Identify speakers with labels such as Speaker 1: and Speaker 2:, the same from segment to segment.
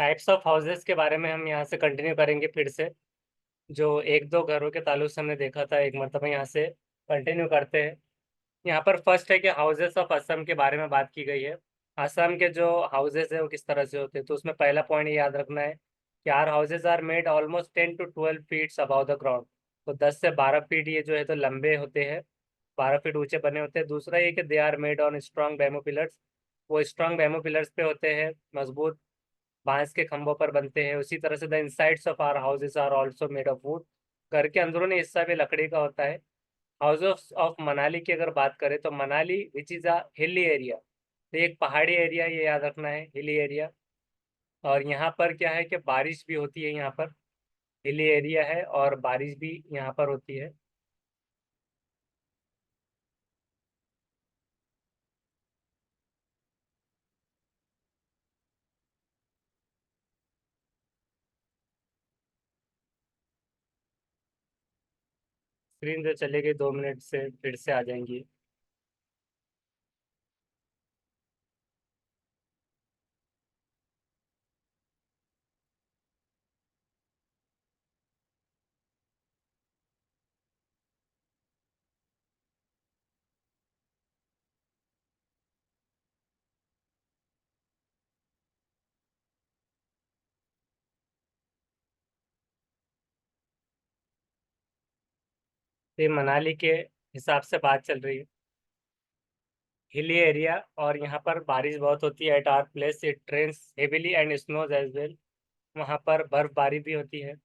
Speaker 1: Types of houses के बारे में हम यहाँ से कंटिन्यू करेंगे फिर से। जो एक दो घरों के ताल्लुक से हमने देखा था, एक मरतबा यहाँ से कंटिन्यू करते हैं। यहाँ पर फर्स्ट है कि हाउसेस ऑफ असम के बारे में बात की गई है। असम के जो हाउसेस है वो किस तरह से होते हैं, तो उसमें पहला पॉइंट ये याद रखना है कि our houses are made almost 10 to 12 feet above the ground. तो 10 से 12 फीट ये जो है तो लंबे होते हैं, 12 फीट ऊंचे बने होते हैं। दूसरा ये कि they are made on strong bamboo pillars. वो स्ट्रॉन्ग बैम्बू पिलर्स पे होते हैं, मजबूत बांस के खंभों पर बनते हैं। उसी तरह से the insides of our houses are also made of wood. घर के अंदरूनी हिस्सा भी लकड़ी का होता है। हाउस ऑफ मनाली की अगर बात करें तो Manali which is a hilly area, तो एक पहाड़ी एरिया, ये याद रखना है, हिली एरिया। और यहाँ पर क्या है कि बारिश भी होती है यहाँ पर। हिली एरिया है और बारिश भी यहाँ पर होती है। स्क्रीन जो चलेगी 2 मिनट से फिर से आ जाएंगी। ये मनाली के हिसाब से बात चल रही है, हिली एरिया, और यहाँ पर बारिश बहुत होती है। At our place it rains heavily and snows as well. वहाँ पर बर्फबारी भी होती है।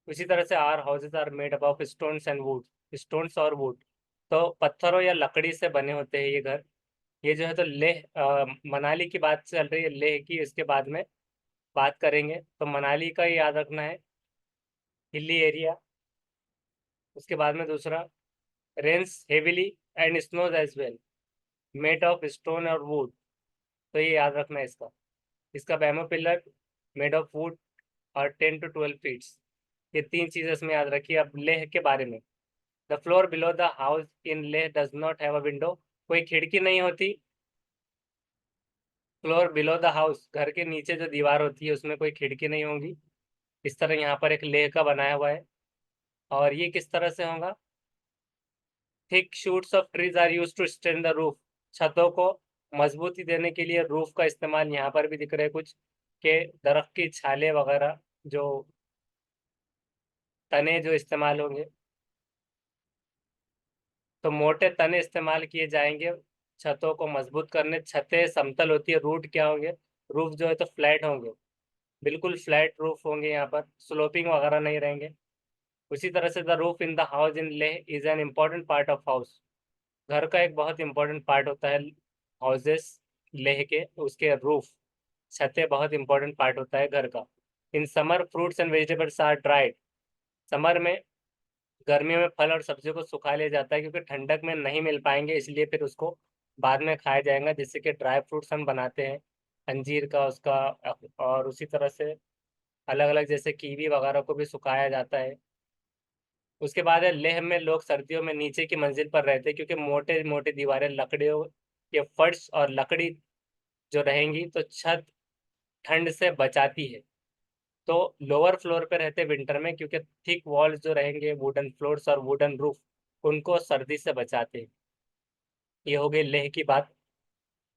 Speaker 1: उसी तरह से our houses are made up of stones and wood. Stones और वुड, तो पत्थरों या लकड़ी से बने होते हैं ये घर। ये जो है तो लेह मनाली की बात चल रही है, लेह की इसके बाद में बात करेंगे। तो मनाली का ये याद रखना है, हिली एरिया। उसके बाद में दूसरा, rains heavily and snows as well, made of stone और वुड। तो ये याद रखना है इसका। इसका bamboo pillar made of wood और 10 to 12 फीट। ये तीन चीजें इसमें याद रखिए। अब लेह के बारे में, the floor below the house in Leh does not have a window. कोई खिड़की नहीं होती। फ्लोर बिलो द हाउस, घर के नीचे जो दीवार होती है उसमें कोई खिड़की नहीं होगी। इस तरह यहाँ पर एक लेह का बनाया हुआ है। और ये किस तरह से होगा, thick shoots of trees are use to stand the roof. छतों को मजबूती देने के लिए रूफ का इस्तेमाल यहाँ पर भी दिख रहा है कुछ, के दरख्त की छाले वगैरह, जो तने जो इस्तेमाल होंगे, तो मोटे तने इस्तेमाल किए जाएंगे छतों को मजबूत करने। छतें समतल होती है, रूट क्या होंगे, रूफ जो है तो फ्लैट होंगे, बिल्कुल फ्लैट रूफ होंगे, यहाँ पर स्लोपिंग वगैरह नहीं रहेंगे। उसी तरह से the roof in the house in Leh is an important part of house. घर का एक बहुत इंपॉर्टेंट पार्ट होता है हाउसेस लेह के, उसके रूफ, छतें बहुत इंपॉर्टेंट पार्ट होता है घर का। In summer fruits and vegetables are dried. Summer में, गर्मियों में फल और सब्जियों को सुखा लिया जाता है क्योंकि ठंडक में नहीं मिल पाएंगे, इसलिए फिर उसको बाद में खाया जाएगा, जिससे कि ड्राई फ्रूट्स हम बनाते हैं, अंजीर का, उसका। और उसी तरह से अलग अलग जैसे कीवी वगैरह को भी सुखाया जाता है। उसके बाद है, लेह में लोग सर्दियों में नीचे की मंजिल पर रहते हैं क्योंकि मोटे मोटे दीवारें लकड़ियों के फर्श और लकड़ी जो रहेंगी तो छत ठंड से बचाती है। तो लोअर फ्लोर पे रहते हैं विंटर में क्योंकि थिक वॉल्स जो रहेंगे, वुडन फ्लोर्स और वुडन रूफ, उनको सर्दी से बचाते हैं। ये हो गई लेह की बात।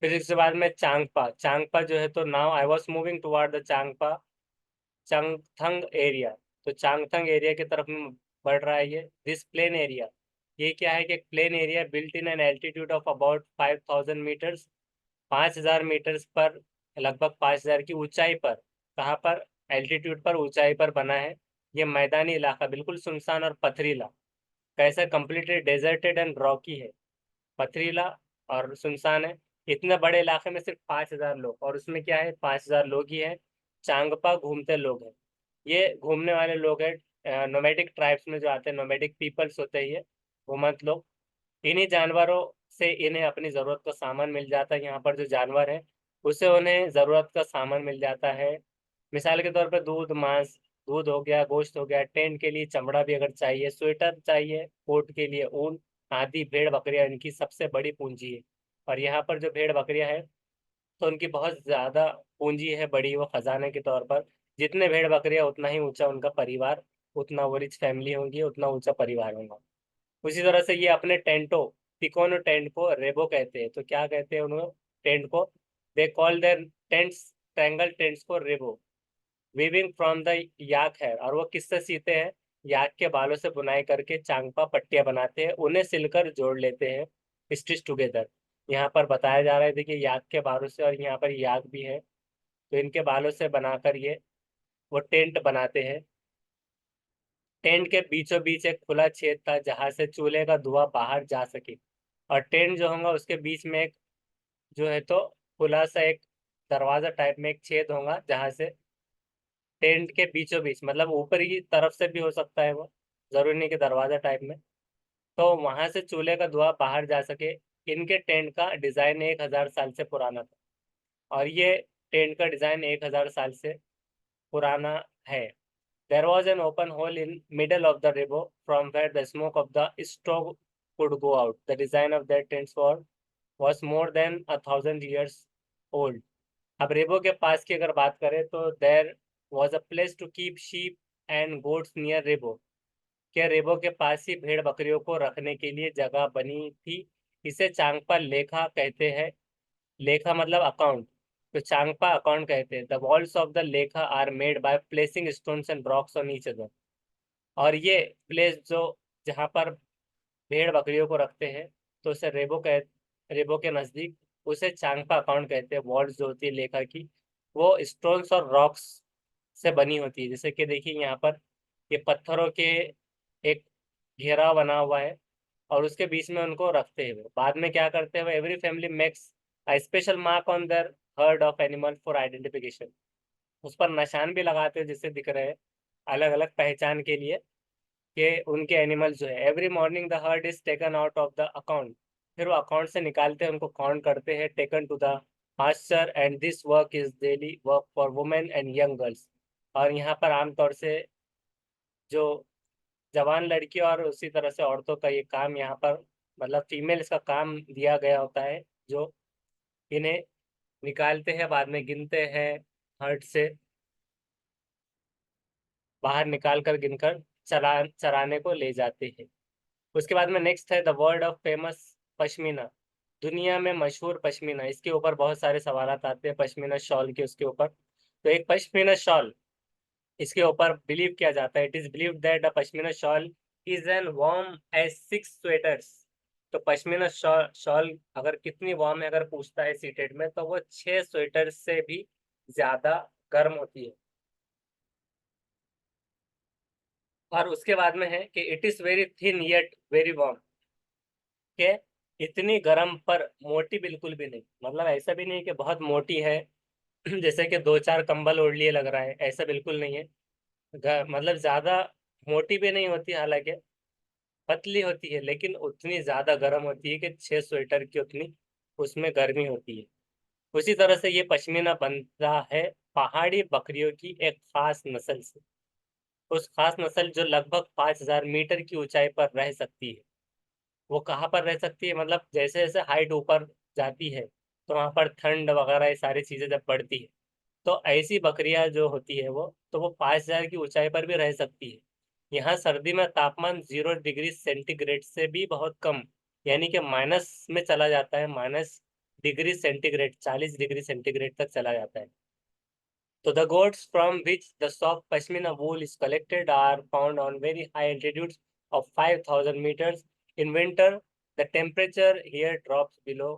Speaker 1: फिर इसके बाद में चांगपा। चांगपा जो है तो now I was moving toward the Changpa Changthang area. तो चांगथंग एरिया की तरफ में बढ़ रहा है ये। दिस प्लेन एरिया, ये क्या है कि plain area built in an altitude of about 5000 metres. 5000 metres पर, लगभग 5000 की ऊंचाई पर। कहाँ पर, एल्टीट्यूड पर, ऊंचाई पर बना है। ये मैदानी इलाका बिल्कुल सुनसान और पथरीला, कैसा, कंप्लीटली डेजर्टेड एंड रॉकी है, पथरीला और सुनसान है। इतने बड़े इलाके में सिर्फ 5000 लोग, और उसमें क्या है, 5000 लोग ही हैं। चांगपा घूमते लोग हैं। ये घूमने वाले लोग हैं, नोमैडिक ट्राइब्स में जो आते हैं, नोमैडिक पीपल्स होते हैं ये, घुमंत लोग। इन्हीं जानवरों से इन्हें अपनी ज़रूरत का सामान मिल जाता है। यहाँ पर जो जानवर है उससे उन्हें ज़रूरत का सामान मिल जाता है। मिसाल के तौर पर दूध, मांस, दूध हो गया, गोश्त हो गया, टेंट के लिए चमड़ा भी अगर चाहिए, स्वेटर चाहिए, कोट के लिए ऊन आदि। भेड़ बकरियां इनकी सबसे बड़ी पूंजी है। और यहाँ पर जो भेड़ बकरियां हैं तो उनकी बहुत ज्यादा पूंजी है, बड़ी वो खजाने के तौर पर। जितने भेड़ बकरियां उतना ही ऊंचा उनका परिवार, उतना वो रिच फैमिली होगी, उतना ऊंचा परिवार होगा। उसी तरह से ये अपने टेंटो, तिकोनो टेंट को रेबो कहते हैं। तो क्या कहते हैं उन्होंने टेंट को? They call their tents, triangle tents को रेबो। वीविंग फ्रॉम द याक है, और वो किससे सीते हैं? याक के बालों से बुनाई करके चांगपा पट्टियां बनाते हैं, उन्हें सिलकर जोड़ लेते हैं, स्टिच टुगेदर। यहाँ पर बताया जा रहा है देखिए याक के बालों से, और यहाँ पर याक भी है, तो इनके बालों से बनाकर ये वो टेंट बनाते हैं। टेंट के बीचों बीच एक खुला छेद था जहां से चूल्हे का धुआं बाहर जा सके, और टेंट जो होगा उसके बीच में एक जो है तो खुला सा एक दरवाजा टाइप में एक छेद होगा, जहां से टेंट के बीचों बीच, मतलब ऊपर की तरफ से भी हो सकता है वो, जरूरी नहीं कि दरवाजा टाइप में, तो वहां से चूल्हे का धुआं बाहर जा सके। इनके टेंट का डिजाइन 1,000 साल से पुराना था, और ये टेंट का डिजाइन 1,000 साल से पुराना है। There was an open hole in middle of the rebo from where the smoke of the stove could go out. The design of that tents was more than 1,000 years old. अब रेबो के पास की अगर बात करें तो there was a place to keep sheep and goats near rebo. क्या रेबो के पास ही भेड़ बकरियों को रखने के लिए जगह बनी थी? इसे चांगपा लेखा कहते हैं। लेखा मतलब अकाउंट, तो चांगपा अकाउंट कहते हैं। द वॉल्स ऑफ द लेखा are made by placing stones and rocks on each other. और ये प्लेस जो जहाँ पर भेड़ बकरियों को रखते हैं, तो उसे रेबो के नजदीक उसे चांगपा अकाउंट कहते हैं। वॉल्स जो होती है लेखा की, वो स्टोन्स और रॉक्स से बनी होती है। जैसे कि देखिए यहाँ पर ये पत्थरों के एक घेराव बना हुआ है, और उसके बीच में उनको रखते हैं। वो बाद में क्या करते हैं, वो every family makes a special mark on their heard of animal for identification. उस पर निशान भी लगाते हैं जिससे दिख रहे हैं, अलग अलग पहचान के लिए, कि उनके एनिमल जो है। Every morning the heard is taken out of the account. फिर वो अकाउंट से निकालते हैं, उनको काउंट करते हैं। Taken to the pasture and this work is daily work for women and young girls. और यहाँ पर आमतौर से जो जवान लड़की और उसी तरह से औरतों का ये काम यहाँ पर, मतलब फीमेल्स का काम दिया गया होता है, जो इन्हें निकालते हैं, बाद में गिनते हैं, हर्ट से बाहर निकाल कर गिनकर चराने को ले जाते हैं। उसके बाद में नेक्स्ट है the world of famous pashmina. दुनिया में मशहूर पश्मीना, इसके ऊपर बहुत सारे सवाल आते हैं पश्मीना शॉल के उसके ऊपर। तो एक पश्मीना शॉल, इसके ऊपर बिलीव किया जाता है, it is believe that the pashmina shawl is an warm as 6 sweaters. तो पश्मीना शॉल अगर कितनी वार्म है अगर पूछता है सीटेड में, तो वो 6 स्वेटर से भी ज्यादा गर्म होती है। और उसके बाद में है कि it is very thin yet very warm, के इतनी गर्म पर मोटी बिल्कुल भी नहीं, मतलब ऐसा भी नहीं कि बहुत मोटी है जैसे कि 2-4 कंबल ओढ़ लिए लग रहा है, ऐसा बिल्कुल नहीं है। मतलब ज्यादा मोटी भी नहीं होती, हालांकि पतली होती है, लेकिन उतनी ज्यादा गर्म होती है कि 6 स्वेटर की उतनी उसमें गर्मी होती है। उसी तरह से ये पश्मीना बनता है पहाड़ी बकरियों की एक खास नस्ल से। उस खास नस्ल जो लगभग 5,000 मीटर की ऊंचाई पर रह सकती है। वो कहाँ पर रह सकती है, मतलब जैसे जैसे हाइट ऊपर जाती है, तो वहां पर ठंड वगैरह ये सारी चीजें जब बढ़ती है, तो ऐसी बकरियां जो होती है वो, तो वो 5,000 की ऊंचाई पर भी रह सकती है। यहाँ सर्दी में तापमान 0 डिग्री सेंटीग्रेड से भी बहुत कम, यानी कि माइनस में चला जाता है, -डिग्री सेंटीग्रेड, 40 डिग्री सेंटीग्रेड तक चला जाता है। तो the goats from which the soft pashmina wool is collected are found on very high altitudes of 5,000 meters. In winter, the temperature here drops below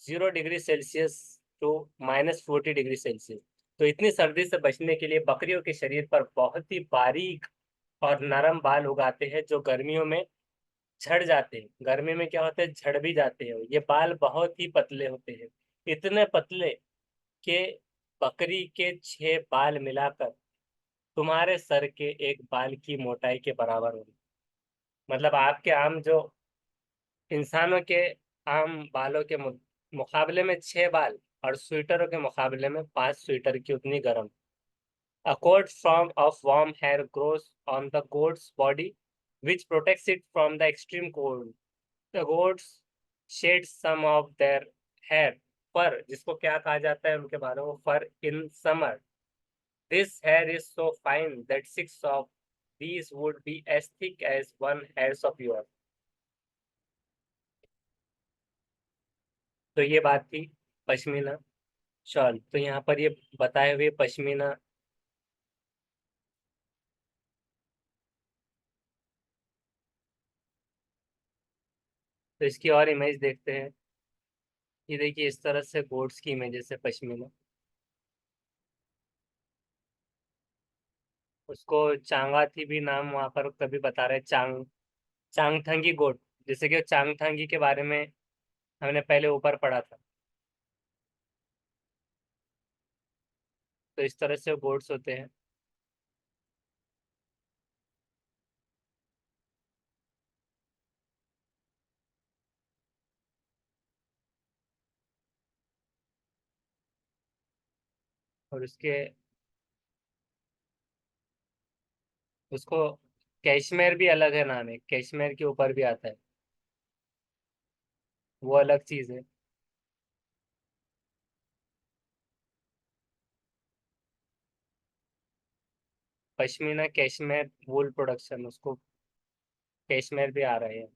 Speaker 1: 0 degree Celsius to -40 degree Celsius. तो इतनी सर्दी से बचने के लिए बकरियों के शरीर पर बहुत ही बारीक और नरम बाल उगाते हैं, जो गर्मियों में झड़ जाते हैं। गर्मी में क्या होता है, झड़ भी जाते हैं। ये बाल बहुत ही पतले होते हैं, इतने पतले के बकरी के 6 बाल मिलाकर तुम्हारे सर के एक बाल की मोटाई के बराबर होगी। मतलब आपके आम जो इंसानों के आम बालों के मुकाबले में 6 बाल, और स्वेटरों के मुकाबले में 5 स्वेटर की उतनी गर्म। A coat form of warm hair grows on the goat's body, which protects it from the extreme cold. The goats shed some of their hair फर, जिसको क्या कहा जाता है उनके बारे में, fur in summer. This hair is so fine that 6 of these would be as thick as one hairs of yours। तो ये बात थी पश्मीना शॉल। तो यहाँ पर ये बताए हुए पश्मीना, तो इसकी और इमेज देखते हैं। ये देखिए इस तरह से गोट्स की इमेजेस है पश्मीना। उसको चांगाथी भी नाम वहां पर कभी बता रहे, चांगथंगी गोट। जैसे कि चांगथंगी के बारे में हमने पहले ऊपर पढ़ा था। तो इस तरह से गोट्स होते हैं। और उसके उसको कैशमेर भी अलग है नाम है, कैशमेर के ऊपर भी आता है, वो अलग चीज है। पश्मीना कैशमेर वूल प्रोडक्शन, उसको कैशमेर भी आ रहे हैं।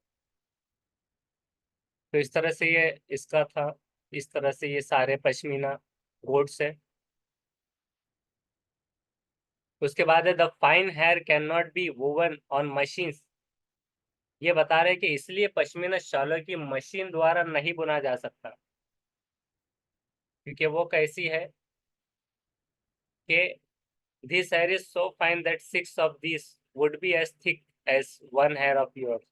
Speaker 1: तो इस तरह से ये इसका था। इस तरह से ये सारे पश्मीना गोट्स है। उसके बाद है the fine hair can not be woven on machines. ये बता रहे हैं कि इसलिए पश्मीना शॉलों की मशीन द्वारा नहीं बुना जा सकता, क्योंकि वो कैसी है कि this hair is so fine that 6 of this would be as thick as one hair of your.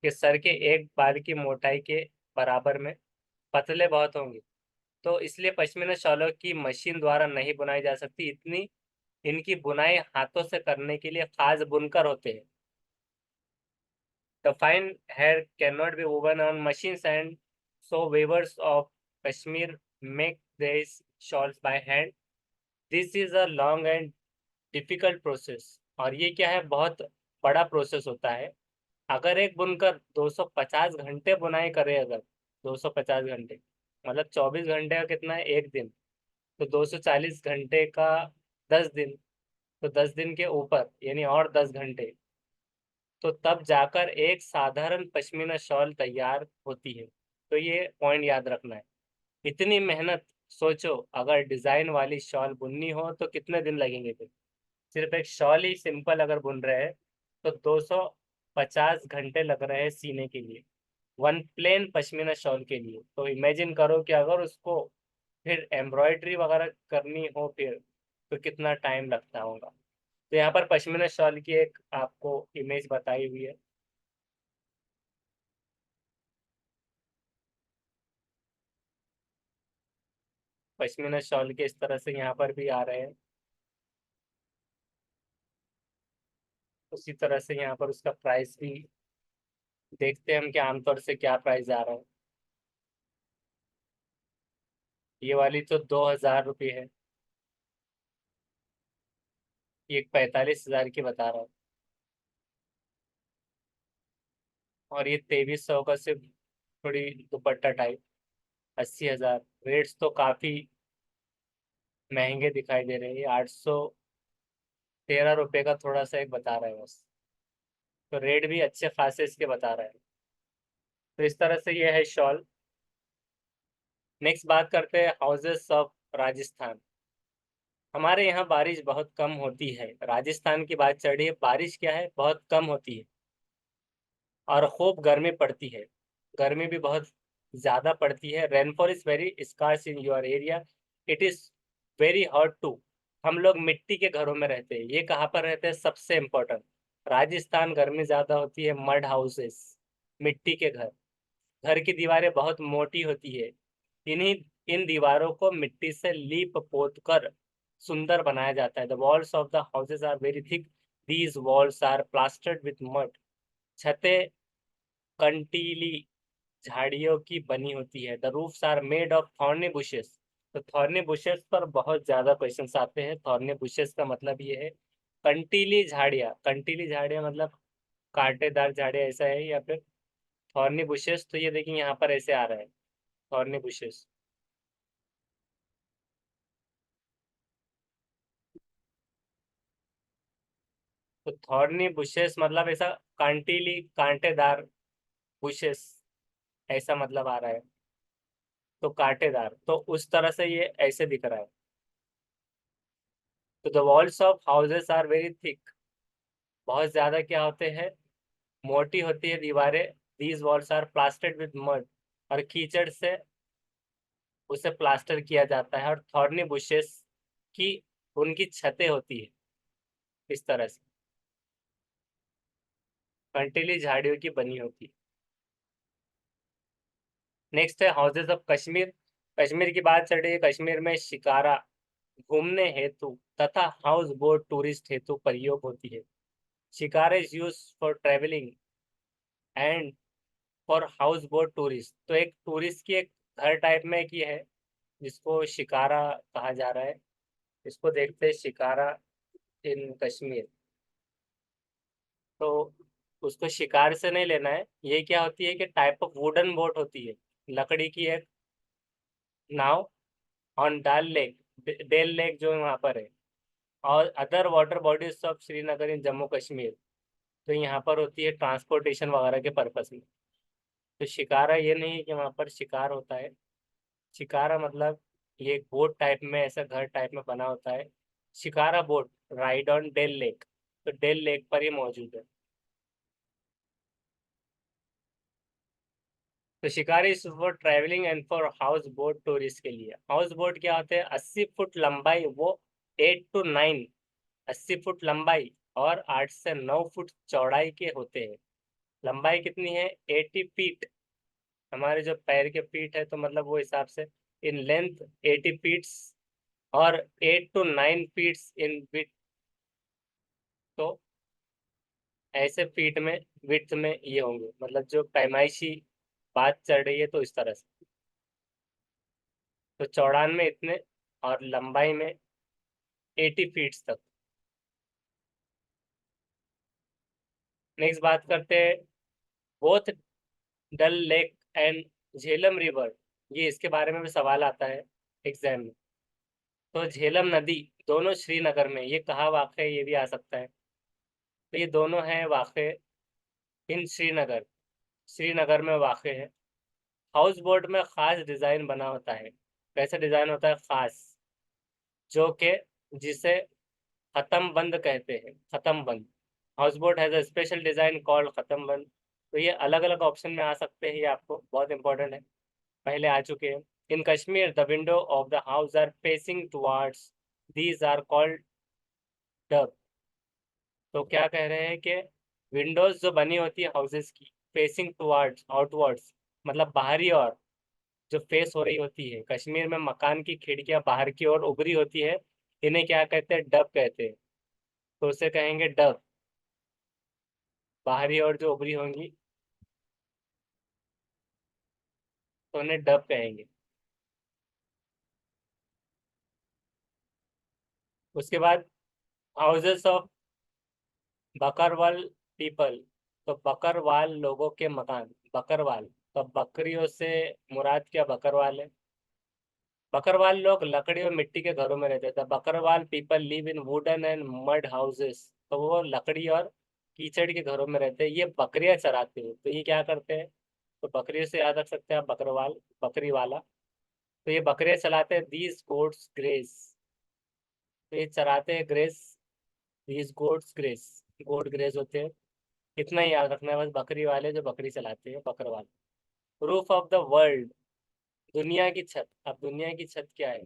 Speaker 1: कि सर के एक बाल की मोटाई के बराबर में पतले बहुत होंगे। तो इसलिए पश्मीना शॉलों की मशीन द्वारा नहीं बुनाई जा सकती। इतनी इनकी बुनाई हाथों से करने के लिए खास बुनकर होते हैं। The fine hair cannot be woven on machines, and so weavers of Kashmir make these shawls by hand. This is a long and difficult process। और ये क्या है, बहुत बड़ा प्रोसेस होता है। अगर एक बुनकर 250 घंटे बुनाई करे, अगर 250 घंटे मतलब 24 घंटे का कितना है, एक दिन, तो 240 घंटे का 10 दिन, तो 10 दिन के ऊपर यानी और 10 घंटे, तो तब जाकर एक साधारण पश्मीना शॉल तैयार होती है। तो ये पॉइंट याद रखना है। इतनी मेहनत, सोचो अगर डिजाइन वाली शॉल बुननी हो तो कितने दिन लगेंगे फिर। सिर्फ एक शॉल ही सिंपल अगर बुन रहे हैं तो 250 घंटे लग रहे हैं सीने के लिए, वन प्लेन पश्मीना शॉल के लिए। तो इमेजिन करो कि अगर उसको फिर एम्ब्रॉयडरी वगैरह करनी हो फिर, तो कितना टाइम लगता होगा। तो यहाँ पर पश्मीना शॉल की एक आपको इमेज बताई हुई है। पश्मीना शॉल के इस तरह से यहाँ पर भी आ रहे हैं। उसी तरह से यहाँ पर उसका प्राइस भी देखते हैं हम कि आमतौर से क्या प्राइस आ रहा है। ये वाली तो 2,000 रुपये है। ये 45,000 की बता रहा है। और ये 2300 का सिर्फ थोड़ी दुपट्टा टाइप, 80,000। रेट्स तो काफी महंगे दिखाई दे रहे हैं। 813 रुपये का थोड़ा सा एक बता रहा है बस। तो रेट भी अच्छे खासे इसके बता रहा है। तो इस तरह से ये है शॉल। नेक्स्ट बात करते हैं हाउसेस ऑफ राजस्थान। हमारे यहाँ बारिश बहुत कम होती है। राजस्थान की बात चढ़ी है, बारिश क्या है, बहुत कम होती है और खूब गर्मी पड़ती है। गर्मी भी बहुत ज्यादा पड़ती है। Rainfall is very scarce in your area. It is very hot too. हम लोग मिट्टी के घरों में रहते हैं। ये कहाँ पर रहते हैं, सबसे इम्पोर्टेंट, राजस्थान गर्मी ज्यादा होती है। मड हाउसेस, मिट्टी के घर, घर की दीवारें बहुत मोटी होती है। इन्हीं इन दीवारों को मिट्टी से लीप पोत कर सुंदर बनाया जाता है। The walls of the houses are very thick. These walls are plastered with mud. छतें कंटीली झाड़ियों की बनी होती है। The roofs are made of thorny bushes. तो थॉर्नी बुशेस पर बहुत ज्यादा क्वेश्चंस आते हैं। थॉर्नी बुशेस का मतलब ये है कंटीली झाड़ियाँ। कंटीली झाड़ियाँ मतलब कांटेदार झाड़ियाँ ऐसा है, या फिर थॉर्नी बुशेस। तो ये देखिए यहाँ पर ऐसे आ रहा है। Thorny bushes. तो थॉर्नी बुशेस मतलब ऐसा कांटीली कांटेदार, बुशेस ऐसा मतलब आ रहा है, तो कांटेदार, तो उस तरह से ये ऐसे दिख रहा है। तो the walls of houses are very thick, बहुत ज्यादा क्या होते हैं, मोटी होती है दीवारें। These walls are plastered with mud, और कीचड़ से उसे प्लास्टर किया जाता है। और थॉर्नी बुशेस की उनकी छतें होती है इस तरह से, कंटीली झाड़ियों की बनी होती है। नेक्स्ट है हाउसेज ऑफ कश्मीर। कश्मीर की बात चल रही है। कश्मीर में शिकारा घूमने हेतु तथा हाउस बोट टूरिस्ट हेतु प्रयोग होती है। Shikara is use for travelling and for houseboat tourist. तो एक टूरिस्ट की एक घर टाइप में की है, जिसको शिकारा कहा जा रहा है। इसको देखते हैं, शिकारा इन कश्मीर। तो उसको शिकार से नहीं लेना है। ये क्या होती है कि टाइप ऑफ वुडन बोट होती है, लकड़ी की एक नाव, on Dal lake, Dal lake जो वहाँ पर है, और other water bodies of Srinagar in Jammu Kashmir. तो यहाँ पर होती है ट्रांसपोर्टेशन वगैरह के पर्पस में। तो शिकारा ये नहीं है कि वहाँ पर शिकार होता है। शिकारा मतलब ये एक बोट टाइप में, ऐसा घर टाइप में बना होता है। Shikara boat ride on Dal lake, तो डेल लेक पर ही मौजूद है। तो shikara is for travelling and for houseboat tourist के लिए। हाउस बोट क्या होते हैं, 80 फुट लंबाई, वो 8 to 9, 80 फुट लंबाई और 8 से 9 फुट चौड़ाई के होते हैं। लंबाई कितनी है, 80 फीट, हमारे जो पैर के फीट है, तो मतलब वो हिसाब से इन लेंथ 80 फीट्स, और 8 to 9 फीट्स इन विथ। तो ऐसे फीट में, विथ में ये होंगे, मतलब जो पैमाइशी बात चल रही है, तो इस तरह से। तो चौड़ान में इतने, और लंबाई में 80 फीट्स तक। नेक्स्ट बात करते हैं, both Dal lake and Jhelum river. ये इसके बारे में भी सवाल आता है एग्जाम में। तो झेलम नदी दोनों श्रीनगर में, ये कहाँ वाक़ है, ये भी आ सकता है। तो ये दोनों हैं वाक़ इन श्रीनगर, श्रीनगर में वाक़ है। हाउस बोट में खास डिज़ाइन बना होता है। कैसे डिज़ाइन होता है, खास, जो कि जिसे खत्म बंद कहते हैं, खत्म बंद। House boat has a special design called खत्म बंद। तो ये अलग अलग ऑप्शन में आ सकते हैं, ये आपको बहुत इंपॉर्टेंट है, पहले आ चुके हैं। In Kashmir the window of the house are facing towards, these are called dub. तो क्या कह रहे हैं कि विंडोज जो बनी होती है हाउसेस की, फेसिंग टुवार्ड्स, आउटवर्ड्स, मतलब बाहरी ओर जो फेस हो रही होती है। कश्मीर में मकान की खिड़कियां बाहर की ओर उभरी होती है, इन्हें क्या कहते हैं, डब कहते हैं। तो उसे कहेंगे डब, बाहरी ओर जो उभरी होंगी, तो उन्हें डब कहेंगे। उसके बाद हाउसेस ऑफ बकरवाल पीपल। तो बकरवाल लोगों के मकान, बकरवाल, तो बकरियों से मुराद क्या, बकरवाल है। बकरवाल लोग लकड़ी और मिट्टी के घरों में रहते थे। Bakarwal people live in wooden and mud houses. तो वो लकड़ी और कीचड़ के घरों में रहते हैं। ये बकरियां चराते हैं, तो ये क्या करते हैं, तो बकरियों से याद रख सकते हैं आप, बकरवाल, बकरी वाला। तो ये बकरियां चलाते हैं। दीज गोट्स ग्रेस, तो ये चराते हैं graze, these goats graze, goat graze होते हैं। इतना ही याद रखना है बस, बकरी वाले जो बकरी चलाते हैं, Bakarwal. Roof of the world, दुनिया की छत। अब दुनिया की छत क्या है,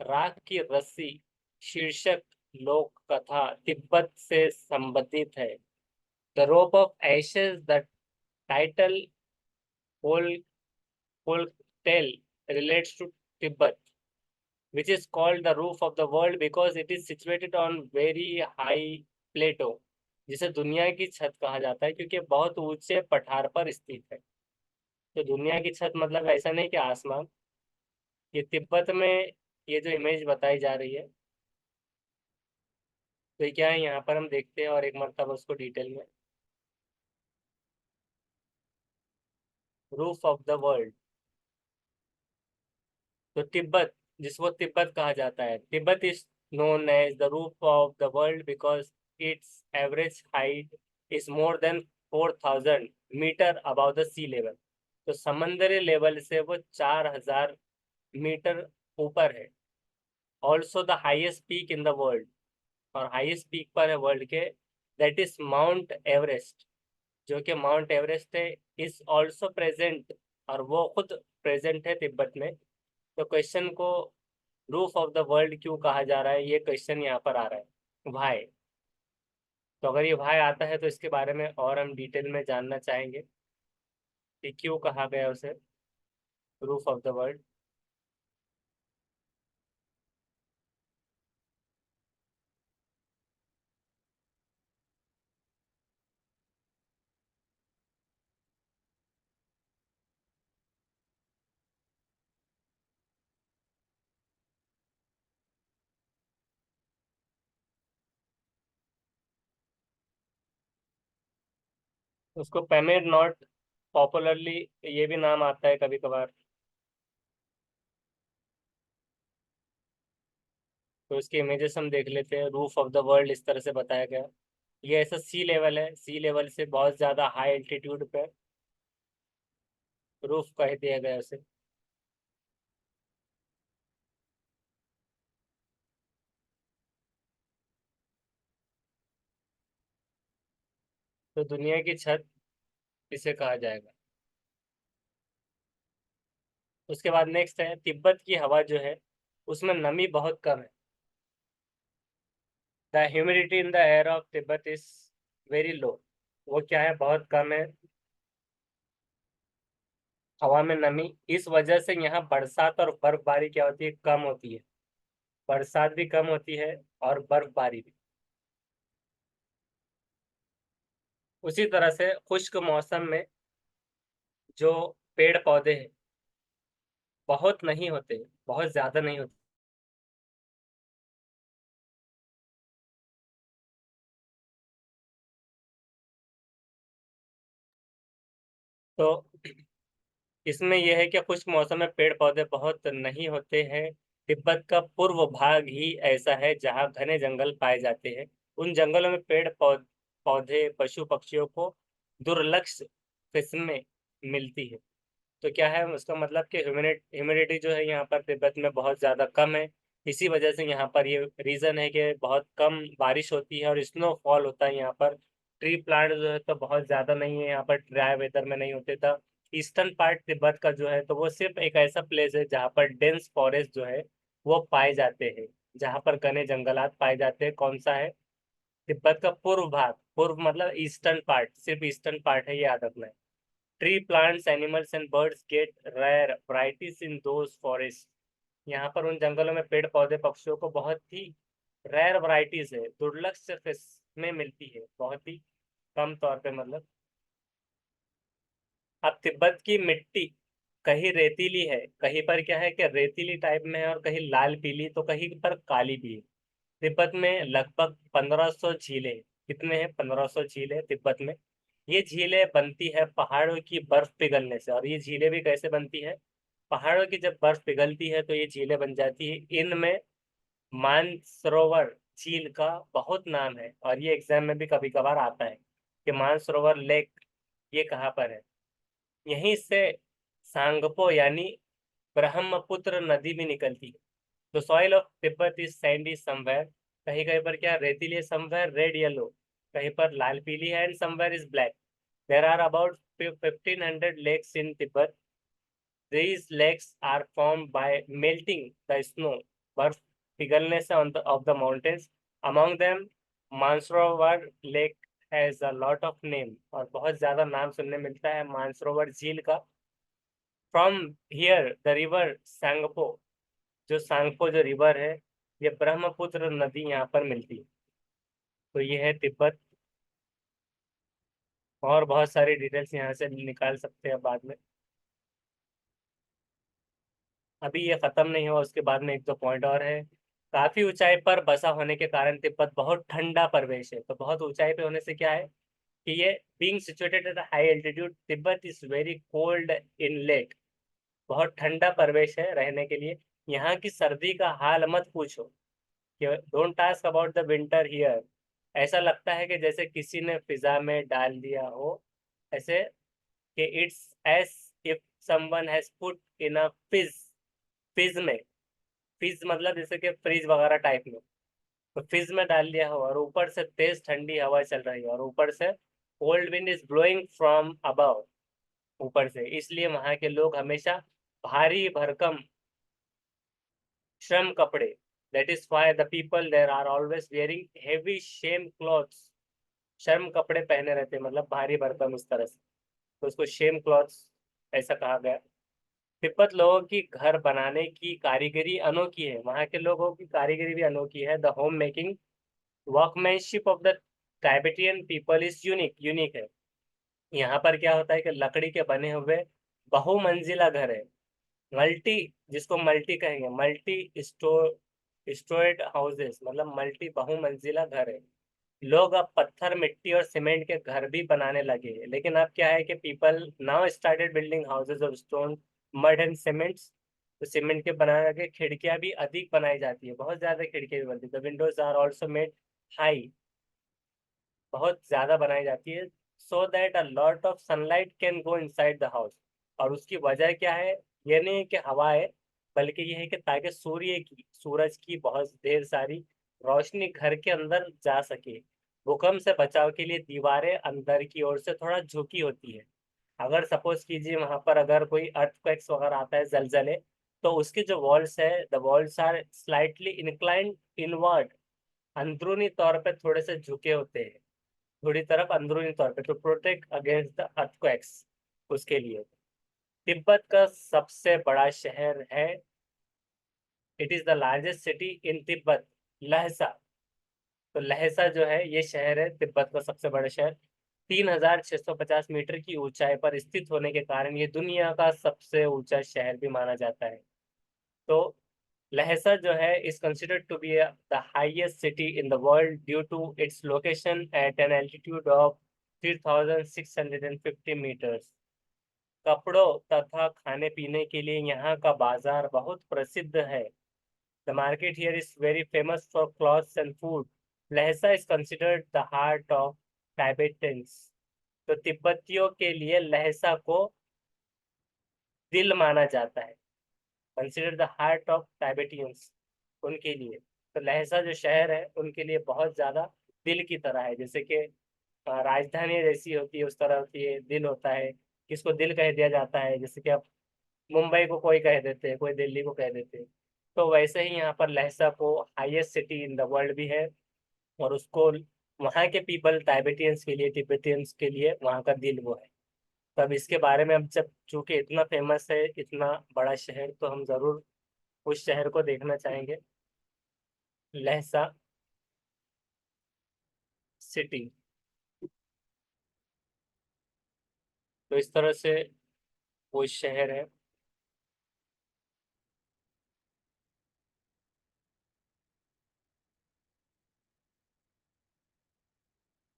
Speaker 1: राख की रस्सी शीर्षक लोक कथा तिब्बत से संबंधित है। The rope of Ashes the title folk tale relates to Tibet, which is called the roof of the world because it is situated on very high plateau, जिसे दुनिया की छत कहा जाता है क्योंकि बहुत ऊंचे पठार पर स्थित है। तो दुनिया की छत मतलब ऐसा नहीं कि आसमान। ये तिब्बत में, ये जो इमेज बताई जा रही है, तो ये क्या है, यहाँ पर हम देखते हैं और एक मरतबा उसको डिटेल में। रूफ ऑफ द वर्ल्ड, तो तिब्बत, जिसको तिब्बत कहा जाता है, Tibet is known as the roof of the world because its average height is more than 4000 metre above the sea level. तो समंदरी लेवल से वो 4000 मीटर ऊपर है। Also the highest peak in the world, और हाईएस्ट पीक पर है world के, दैट इज माउंट एवरेस्ट, जो कि माउंट एवरेस्ट है, इज ऑल्सो प्रेजेंट, और वो खुद प्रेजेंट है तिब्बत में। तो क्वेश्चन को रूफ ऑफ द वर्ल्ड क्यों कहा जा रहा है, ये क्वेश्चन यहाँ पर आ रहा है भाई। तो अगर ये भाई आता है तो इसके बारे में और हम डिटेल में जानना चाहेंगे कि क्यों कहा गया उसे रूफ ऑफ द वर्ल्ड। उसको पैमेड नॉट पॉपुलरली, ये भी नाम आता है कभी कभार। तो इसके इमेजेस हम देख लेते हैं। रूफ ऑफ द वर्ल्ड इस तरह से बताया गया। ये ऐसा सी लेवल है, सी लेवल से बहुत ज्यादा हाई एल्टीट्यूड पे रूफ कह दिया गया उसे। तो दुनिया की छत इसे कहा जाएगा। उसके बाद नेक्स्ट है, तिब्बत की हवा जो है उसमें नमी बहुत कम है। The humidity in the air of Tibet is very low. वो क्या है, बहुत कम है हवा में नमी। इस वजह से यहाँ बरसात और बर्फबारी क्या होती है, कम होती है। बरसात भी कम होती है और बर्फबारी भी। उसी तरह से खुश्क मौसम में जो पेड़ पौधे हैं बहुत नहीं होते, बहुत ज्यादा नहीं होते। तो इसमें यह है कि खुश्क मौसम में पेड़ पौधे बहुत नहीं होते हैं। तिब्बत का पूर्व भाग ही ऐसा है जहाँ घने जंगल पाए जाते हैं। उन जंगलों में पौधे पशु पक्षियों को दुर्लक्ष किस्में मिलती है। तो क्या है उसका मतलब कि ह्यूमिडिटी जो है यहाँ पर तिब्बत में बहुत ज़्यादा कम है। इसी वजह से यहाँ पर ये रीज़न है कि बहुत कम बारिश होती है और स्नोफॉल होता है यहाँ पर। ट्री प्लांट जो है तो बहुत ज़्यादा नहीं है यहाँ पर, ड्राई वेदर में नहीं होते था। ईस्टर्न पार्ट तिब्बत का जो है तो वो सिर्फ एक ऐसा प्लेस है जहाँ पर डेंस फॉरेस्ट जो है वो पाए जाते हैं, जहाँ पर घने जंगलात पाए जाते हैं। कौन सा है, तिब्बत का पूर्व भाग, पूर्व मतलब ईस्टर्न पार्ट, सिर्फ ईस्टर्न पार्ट है, ये याद रखना है। Tree plants animals and birds get rare varieties in those forest. यहाँ पर उन जंगलों में पेड़ पौधे पक्षियों को बहुत ही रेयर वराइटीज है, दुर्लभ से में मिलती है, बहुत ही कम तौर पे मतलब। अब तिब्बत की मिट्टी कहीं रेतीली है, कहीं पर क्या है कि रेतीली टाइप में है, और कहीं लाल पीली, तो कहीं पर काली भी है। तिब्बत में लगभग 1500 झीलें, कितने हैं, 1500 झीलें तिब्बत में। ये झीलें बनती है पहाड़ों की बर्फ पिघलने से। और ये झीलें भी कैसे बनती है, पहाड़ों की जब बर्फ पिघलती है तो ये झीलें बन जाती है। इनमें मानसरोवर झील का बहुत नाम है, और ये एग्जाम में भी कभी कभार आता है कि मानसरोवर लेक ये कहाँ पर है। यहीं से सांगपो यानी ब्रह्मपुत्र नदी भी निकलती है। तो soil of Tibet is Sandy somewhere, कहीं कहीं पर क्या रेतीली है, समवेयर रेड येलो, कहीं पर लाल पीली है, and somewhere is black. There are about 1500 lakes in Tibet. These lakes are formed by melting the snow, बर्फ पिघलने से on the of the mountains. Among them, Mansarovar lake has a lot of name, और बहुत ज्यादा नाम सुनने मिलता है मानसरोवर झील का। From here the river Tsangpo, जो सांगपो जो रिवर है, ये ब्रह्मपुत्र नदी यहाँ पर मिलती है। तो ये है तिब्बत। और बहुत सारी डिटेल्स यहाँ से निकाल सकते हैं बाद में, अभी ये खत्म नहीं हुआ। उसके बाद में एक दो पॉइंट और है। काफी ऊंचाई पर बसा होने के कारण तिब्बत बहुत ठंडा प्रदेश है। तो बहुत ऊंचाई पे होने से क्या है कि ये being situated at high altitude, Tibet is very cold in late. बहुत ठंडा प्रदेश है रहने के लिए। यहाँ की सर्दी का हाल मत पूछो, कि don't ask about the winter here. ऐसा लगता है कि जैसे किसी ने फिजा में डाल दिया हो, ऐसे कि it's as if someone has put in a fridge. Fridge में, फिज मतलब जैसे कि फ्रीज वगैरह टाइप में, तो फ्रिज में डाल दिया हो, और ऊपर से तेज ठंडी हवा चल रही है, और ऊपर से cold wind is blowing from above, ऊपर से। इसलिए वहां के लोग हमेशा भारी भरकम श्रम कपड़े, that is why the people there are always wearing heavy shame clothes. शर्म कपड़े पहने रहते हैं, मतलब भारी भरकम इस तरह से, तो उसको शेम क्लॉथ्स ऐसा कहा गया। तिब्बत लोगों की घर बनाने की कारीगरी अनोखी है, वहाँ के लोगों की कारीगरी भी अनोखी है। The home making workmanship of the Tibetan people is unique, unique है। यहाँ पर क्या होता है कि लकड़ी के बने हुए बहुमंजिला घर है, मल्टी, जिसको मल्टी कहेंगे, मल्टी स्टोर्ड हाउसेस, मतलब मल्टी बहुमंजिला घर है। लोग अब पत्थर मिट्टी और सीमेंट के घर भी बनाने लगे हैं, लेकिन अब क्या है कि people now started building houses of stone, mud and cements. तो सीमेंट के बनाने लगे, खिड़कियां भी अधिक बनाई जाती है, बहुत ज्यादा खिड़कियां भी बनती है। The windows are also made high, बहुत ज्यादा बनाई जाती है, so that a lot of sunlight can go inside the house. और उसकी वजह क्या है? ये नहीं है कि हवा है, बल्कि ये है कि ताकि सूरज की बहुत ढेर सारी रोशनी घर के अंदर जा सके। भूकंप से बचाव के लिए दीवारें अंदर की ओर से थोड़ा झुकी होती है। अगर सपोज कीजिए वहां पर अगर कोई अर्थक्वेक्स वगैरह आता है, जलजले, तो उसकी जो वॉल्स है, the walls are slightly inclined inward, अंदरूनी तौर पे थोड़े से झुके होते हैं, थोड़ी तरफ अंदरूनी तौर पे, to protect against the earthquakes, उसके लिए। तिब्बत का सबसे बड़ा शहर है, it is the largest city in Tibet, Lhasa. तो लहसा जो है ये शहर है तिब्बत का सबसे बड़ा शहर। 3650 मीटर की ऊंचाई पर स्थित होने के कारण ये दुनिया का सबसे ऊंचा शहर भी माना जाता है। तो लहसा जो है is considered to be the highest city in the world due to its location at an altitude of 3650 metres. कपड़ों तथा खाने पीने के लिए यहाँ का बाजार बहुत प्रसिद्ध है। The market here is very famous for clothes and food. Lhasa is considered the heart of Tibetans. तो तिब्बतियों के लिए लहसा को दिल माना जाता है, कंसिडर द हार्ट ऑफ टाइबेटियंस, उनके लिए। तो लहसा जो शहर है उनके लिए बहुत ज्यादा दिल की तरह है, जैसे कि राजधानी जैसी होती है उस तरह होती है, दिल होता है। किसको दिल कह दिया जाता है, जैसे कि अब मुंबई को कोई कह देते हैं, कोई दिल्ली को कह देते हैं। तो वैसे ही यहाँ पर लहसा को highest city in the world भी है, और उसको वहाँ के पीपल टाइबेटियंस के लिए, तिब्बतियंस के लिए वहाँ का दिल वो है। तो अब इसके बारे में, अब जब चूंकि इतना फेमस है, इतना बड़ा शहर, तो हम जरूर उस शहर को देखना चाहेंगे, लहसा सिटी। तो इस तरह से वो शहर है।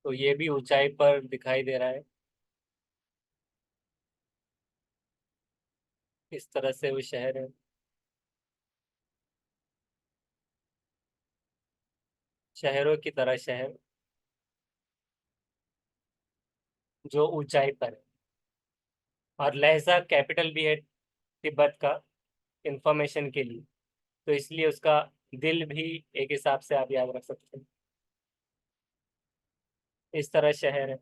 Speaker 1: तो ये भी ऊंचाई पर दिखाई दे रहा है, इस तरह से वो शहर है। शहरों की तरह शहर, जो ऊंचाई पर है। और लहजा कैपिटल भी है तिब्बत का, इंफॉर्मेशन के लिए। तो इसलिए उसका दिल भी एक हिसाब से आप याद रख सकते हैं, इस तरह शहर है।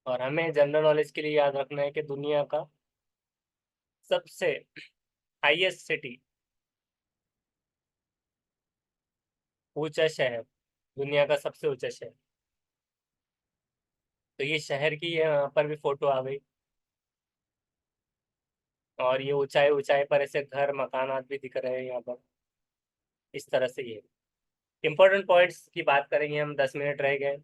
Speaker 1: और हमें जनरल नॉलेज के लिए याद रखना है कि दुनिया का सबसे हाईएस्ट सिटी, ऊंचा शहर, दुनिया का सबसे ऊंचा शहर। तो ये शहर की यहाँ पर भी फोटो आ गई, और ये ऊंचाई ऊंचाई पर ऐसे घर मकानात भी दिख रहे हैं यहाँ पर, इस तरह से ये इंपॉर्टेंट पॉइंट्स की बात करेंगे हम। 10 मिनट रह गए।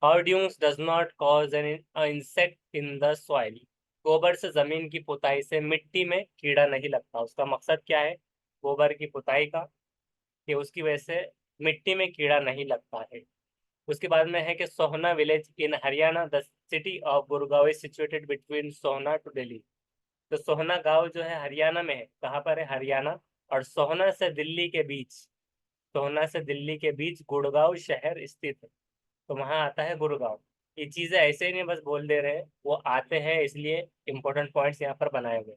Speaker 1: हॉर्ड्यूस does not cause an insect in the soil. गोबर से जमीन की पुताई से मिट्टी में कीड़ा नहीं लगता। उसका मकसद क्या है गोबर की पुताई का? कि उसकी वजह से मिट्टी में कीड़ा नहीं लगता है। उसके बाद में है कि Sohna village in Haryana, the city of Gurgaon is situated between Sohna to Delhi. तो सोहना गांव जो है हरियाणा में है, कहाँ पर है, हरियाणा। और सोहना से दिल्ली के बीच, सोहना से दिल्ली के बीच गुड़गांव शहर स्थित है। तो वहां आता है गुड़गांव। ये चीजें ऐसे ही नहीं बस बोल दे रहे हैं, वो आते हैं, इसलिए इंपॉर्टेंट पॉइंट्स यहाँ पर बनाए हुए।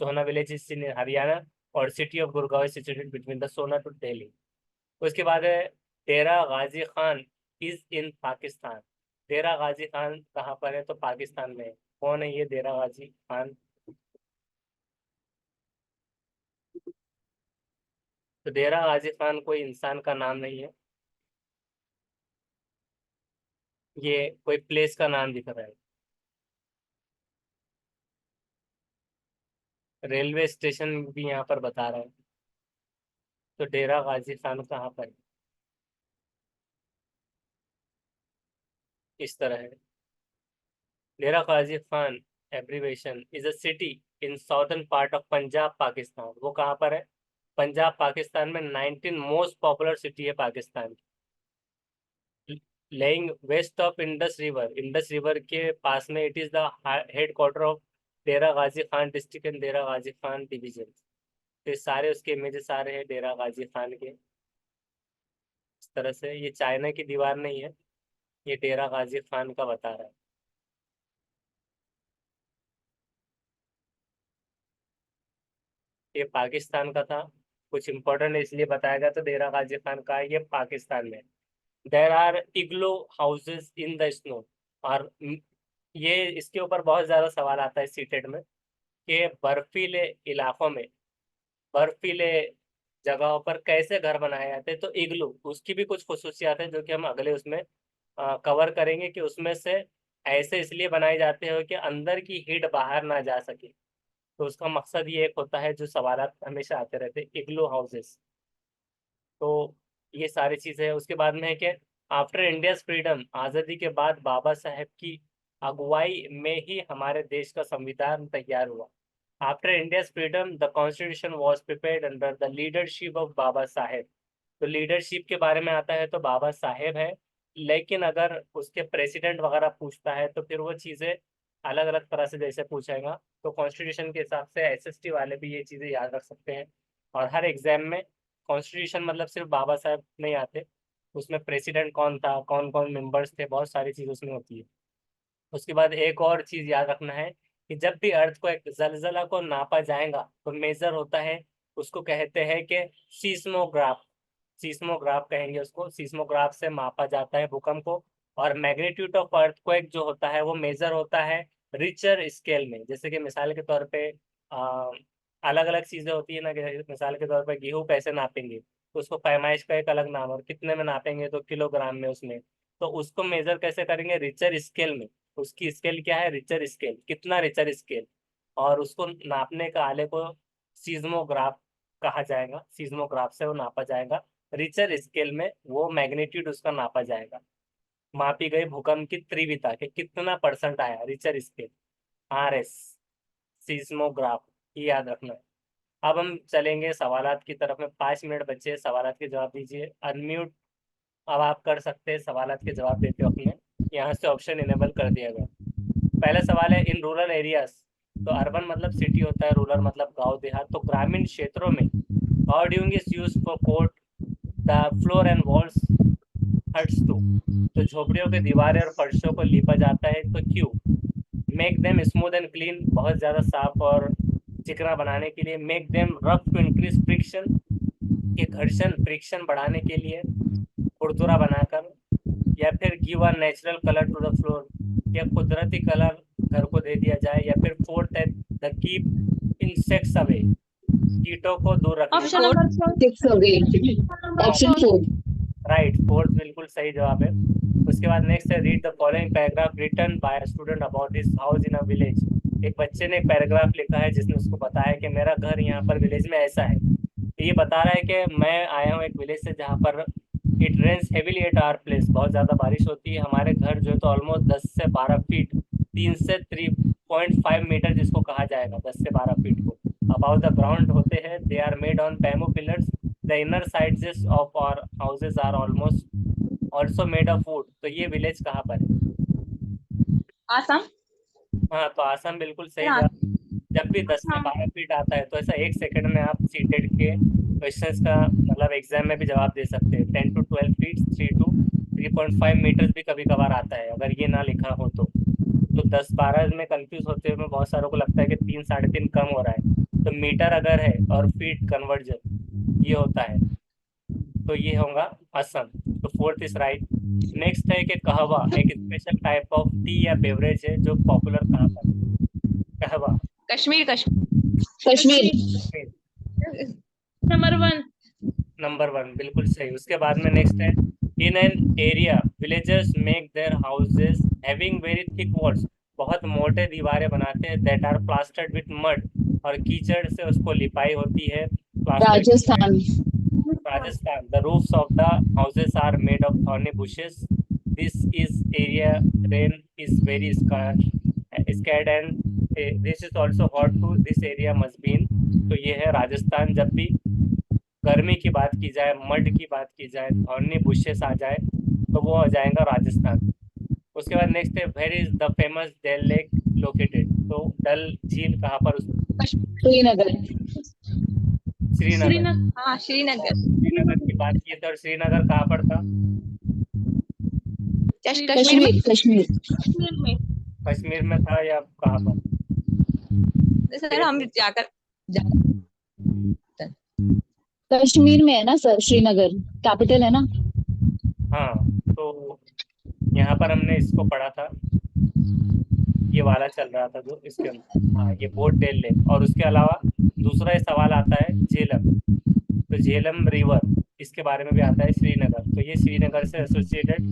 Speaker 1: सोहना विलेज इज इन हरियाणा और city of Gurgaon is situated between the सोना टू दिल्ली। उसके बाद है डेरा गाजी खान इज इन पाकिस्तान। डेरा गाजी खान कहाँ पर है, तो पाकिस्तान में है। कौन है ये डेरा गाजी खान? तो डेरा गाजी खान कोई इंसान का नाम नहीं है, ये कोई प्लेस का नाम दिख रहा है। रेलवे स्टेशन भी यहाँ पर बता रहा है। तो डेरा गाजी खान कहाँ पर है? इस तरह है। Dera Ghazi Khan abbreviation is a city in southern part of Punjab Pakistan. वो कहाँ पर है? पंजाब पाकिस्तान में 19 मोस्ट पॉपुलर सिटी है पाकिस्तान की, lying west of Indus river. Indus river के पास में it is the headquarter of Dera Ghazi Khan district and Dera Ghazi Khan division. तो ये सारे उसके इमेजेस सारे हैं डेरा गाजी खान के। इस तरह से ये चाइना की दीवार नहीं है, ये डेरा गाजी खान का बता रहा है। ये पाकिस्तान का था, कुछ इंपॉर्टेंट इसलिए बताया गया, तो डेरा गाजी खान का है, ये पाकिस्तान में। There are igloo houses in the snow. और ये इसके ऊपर बहुत ज्यादा सवाल आता है सीटेड में, कि बर्फीले इलाकों में, बर्फीले जगहों पर कैसे घर बनाए जाते हैं। तो इग्लू, उसकी भी कुछ खसूसियात है जो कि हम अगले उसमें कवर करेंगे, कि उसमें से ऐसे इसलिए बनाए जाते हैं कि अंदर की हीट बाहर ना जा सके। तो उसका मकसद ये एक होता है, जो सवालात हमेशा आते रहते हैं, इग्लू हाउसेस। तो ये सारी चीजें हैं। उसके बाद में है कि आफ्टर इंडियाज फ्रीडम, आज़ादी के बाद बाबा साहेब की अगुवाई में ही हमारे देश का संविधान तैयार हुआ। After India's freedom the constitution was prepared under the leadership of Baba Saheb. तो लीडरशिप के बारे में आता है तो बाबा साहेब है, लेकिन अगर उसके प्रेसिडेंट वगैरह पूछता है तो फिर वो चीज़ें अलग अलग तरह से जैसे पूछेगा। तो कॉन्स्टिट्यूशन के हिसाब से एसएसटी वाले भी ये चीज़ें याद रख सकते हैं। और हर एग्जाम में कॉन्स्टिट्यूशन मतलब सिर्फ बाबा साहब नहीं आते, उसमें प्रेसिडेंट कौन था, कौन कौन मेंबर्स थे, बहुत सारी चीज़ उसमें होती है। उसके बाद एक और चीज याद रखना है, कि जब भी अर्थ को एक जलजला को नापा जाएगा तो मेजर होता है, उसको कहते हैं कि सीस्मोग्राफ। सीस्मोग्राफ कहेंगे उसको, सीस्मोग्राफ से मापा जाता है भूकंप को। और मैग्नीट्यूड ऑफ अर्थक्वेक जो होता है वो मेजर होता है रिचर स्केल में। जैसे कि मिसाल के तौर पे अलग अलग चीजें होती है ना, कि मिसाल के तौर पे गेहूं कैसे नापेंगे, तो उसको पैमाइश का एक अलग नाम है, और कितने में नापेंगे तो किलोग्राम में उसमें। तो उसको मेजर कैसे करेंगे, रिचर स्केल में। उसकी स्केल क्या है, रिचर स्केल, कितना रिचर स्केल। और उसको नापने का आले को सीज्मोग्राफ कहा जाएगा, सीज्मोग्राफ से वो नापा जाएगा। रिचर स्केल में वो मैग्नीट्यूड उसका नापा जाएगा, मापी गई भूकंप की तीव्रता के कितना परसेंट आया, रिचर स्केल, RS, सीज्मोग्राफ। ये याद रखना है। अब हम चलेंगे सवालात की तरफ में, 5 मिनट बच्चे सवालात के जवाब दीजिए, अनम्यूट अब आप कर सकते हैं सवालात के जवाब देते वक्त में, यहाँ से ऑप्शन इनेबल कर दिया गया। पहला सवाल है, इन रूरल एरियाज। तो अर्बन मतलब सिटी होता है, रूरल मतलब गांव देहात। तो ग्रामीण क्षेत्रों में हार्डिंग is use for coat the floor and walls huts too. तो झोपड़ियों के दीवारें और फर्शों को लीपा जाता है, तो क्यों? Make them smooth and clean, बहुत ज्यादा साफ और चिकना बनाने के लिए। Make them rough to increase friction, के घर्षण फ्रिक्शन बढ़ाने के लिए खुरदुरा बनाकर। या फिर give a natural colour to the floor, या कुदरती कलर घर को दे दिया जाए। या फिर फोर्थ है द कीप इंसेक्ट्स अवे, कीटों को दूर रखने
Speaker 2: ऑप्शन
Speaker 1: के लिए।
Speaker 2: नंबर 6 हो गई। ऑप्शन 4।
Speaker 1: राइट, फोर्थ बिल्कुल सही जवाब है। उसके बाद नेक्स्ट है, read the following paragraph written by a student about his house in a village. एक बच्चे ने एक पैराग्राफ लिखा है जिसने उसको बताया कि मेरा घर यहाँ पर विलेज में ऐसा है। तो ये बता रहा है कि मैं आया हूँ एक विलेज से जहाँ पर it rains heavily at our place, बहुत ज़्यादा बारिश होती है। हमारे घर जो है तो ऑलमोस्ट 10 से 12 फीट, 3 से 3.5 मीटर जिसको कहा जाएगा, 10 से 12 फीट को अबाउ द ग्राउंड होते हैं। They are made on bamboo pillars. The inner sides of our houses are almost also made of wood. तो ये विलेज कहाँ पर है?
Speaker 3: आसाम।
Speaker 1: हाँ, तो आसाम बिल्कुल सही
Speaker 3: हाँ।
Speaker 1: जवाब। जब भी 10 से
Speaker 3: हाँ।
Speaker 1: 12 फीट आता है तो ऐसा 1 सेकंड में आप सीटेड के क्वेश्चंस का मतलब एग्जाम में भी जवाब दे सकते हैं। 10 to 12 फीट, 3 to 3.5 मीटर्स भी कभी कभार आता है अगर ये ना लिखा हो तो 10-12 में कंफ्यूज होते हुए बहुत सारों को लगता है कि 3 साढ़े 3 कम हो रहा है। तो मीटर अगर है और फीट कन्वर्जन ये होता है तो ये होगा असम। तो फोर्थ इज राइट। नेक्स्ट है कि कहवा एक स्पेशल टाइप ऑफ टी या बेवरेज है जो पॉपुलर कहाँ पर है? कहवा।
Speaker 3: कश्मीर। कश्मीर।
Speaker 2: कश्मीर।
Speaker 3: नंबर 1।
Speaker 1: नंबर 1 बिल्कुल सही। उसके बाद में नेक्स्ट है in an area villagers make their houses having very thick walls. बहुत मोटे दीवारें बनाते हैं that are plastered with mud. और कीचड़ से उसको लिपाई होती है प्लास्टर की।
Speaker 2: Rajasthan.
Speaker 1: Rajasthan. The roofs of the houses are made of thorny bushes. This is area rain is very scared and this is also hot too. This area must be in। तो ये है राजस्थान। जब भी गर्मी की बात की जाए, मड की बात की जाए, थॉर्नी बुशेस आ जाए तो वो हो जाएगा राजस्थान। उसके बाद नेक्स्ट है where is the famous Dal lake located. तो डल झील कहाँ पर?
Speaker 2: श्रीनगर।
Speaker 1: श्रीनगर।
Speaker 3: श्रीनगर। हाँ, श्रीनगर।
Speaker 1: श्रीनगर की बात की तो श्रीनगर कहाँ पर था?
Speaker 3: कश्मीर में।
Speaker 2: कश्मीर। कश्मीर।
Speaker 3: कश्मीर में।
Speaker 1: कश्मीर में था या कहाँ पर?
Speaker 3: सर हम जाकर
Speaker 2: कश्मीर में है ना सर, श्रीनगर कैपिटल है ना।
Speaker 1: हाँ, तो यहाँ पर हमने इसको पढ़ा था, ये वाला चल रहा था जो इसके अंदर। हाँ, ये बोट डेल लेक। और उसके अलावा दूसरा सवाल आता है झेलम। तो झेलम रिवर इसके बारे में भी आता है श्रीनगर। तो ये श्रीनगर से एसोसिएटेड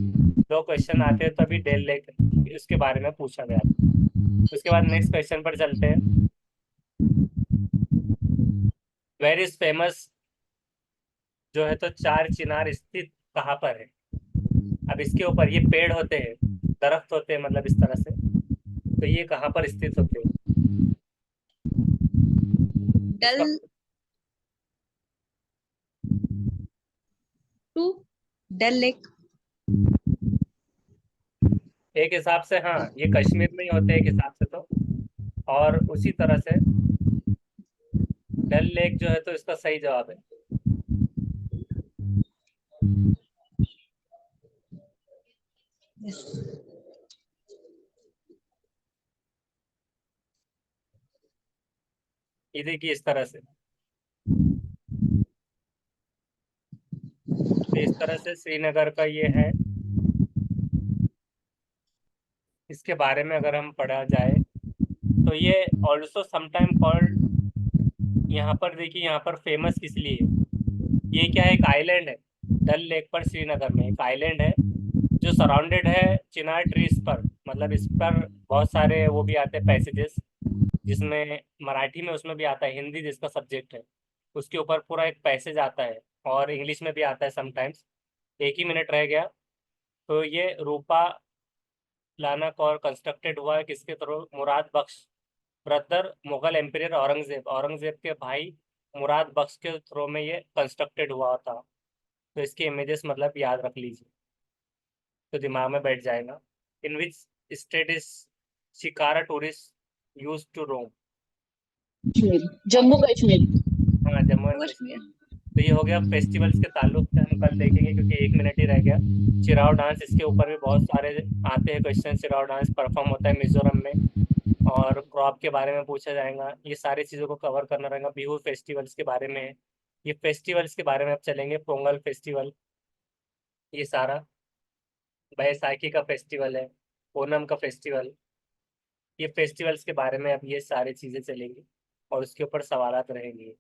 Speaker 1: 2 क्वेश्चन आते हैं तभी डेल लेक इसके बारे में पूछा गया था। उसके बाद नेक्स्ट क्वेश्चन पर चलते हैं। वेर इज फेमस जो है तो चार चिनार स्थित कहाँ पर है? अब इसके ऊपर ये पेड़ होते हैं, दरख्त होते हैं मतलब इस तरह से। तो ये कहाँ पर स्थित होते हैं?
Speaker 3: डल
Speaker 1: इसका
Speaker 3: टू डल लेक।
Speaker 1: एक हिसाब से हाँ ये कश्मीर में ही होते हैं एक हिसाब से तो। और उसी तरह से डल लेक जो है तो इसका सही जवाब है। ये देखिए इस तरह से। तो इस तरह से श्रीनगर का ये है। इसके बारे में अगर हम पढ़ा जाए तो ये ऑल्सो समटाइम कॉल्ड। यहाँ पर देखिए यहाँ पर फेमस किस लिए है? ये क्या है? एक आइलैंड है। डल लेक पर श्रीनगर में एक आइलैंड है जो सराउंडेड है चिनार ट्रीज पर। मतलब इस पर बहुत सारे वो भी आते हैं पैसेजेस जिसमें मराठी में उसमें भी आता है, हिंदी जिसका सब्जेक्ट है उसके ऊपर पूरा एक पैसेज आता है और इंग्लिश में भी आता है समटाइम्स। एक ही मिनट रह गया। तो ये रूपा लानक और कंस्ट्रक्टेड हुआ है किसके थ्रू? मुराद बख्श ब्रदर मुगल एम्परर औरंगजेब। औरंगजेब के भाई मुराद बख्श के थ्रू में ये कंस्ट्रक्टेड हुआ था। तो इसके इमेजेस मतलब याद रख लीजिए तो दिमाग में बैठ जाएगा। In which state is shikara tourist use to roam?
Speaker 2: Kashmir. Jammu Kashmir.
Speaker 1: हाँ, जम्मू एंड कश्मीर। तो ये हो गया फेस्टिवल्स के ताल्लुक से। हम कल देखेंगे क्योंकि 1 मिनट ही रह गया। चिराव डांस इसके ऊपर भी बहुत सारे आते हैं क्वेश्चन। चिराव डांस परफॉर्म होता है मिजोरम में। और क्रॉप के बारे में पूछा जाएगा। ये सारी चीज़ों को कवर करना रहेगा। बिहू फेस्टिवल्स के बारे में। ये फेस्टिवल्स के बारे में अब चलेंगे। पोंगल फेस्टिवल ये सारा। बैसाखी का फेस्टिवल है। ओनम का फेस्टिवल। ये फेस्टिवल्स के बारे में अब ये सारी चीज़ें चलेंगी और उसके ऊपर सवालात रहेंगे।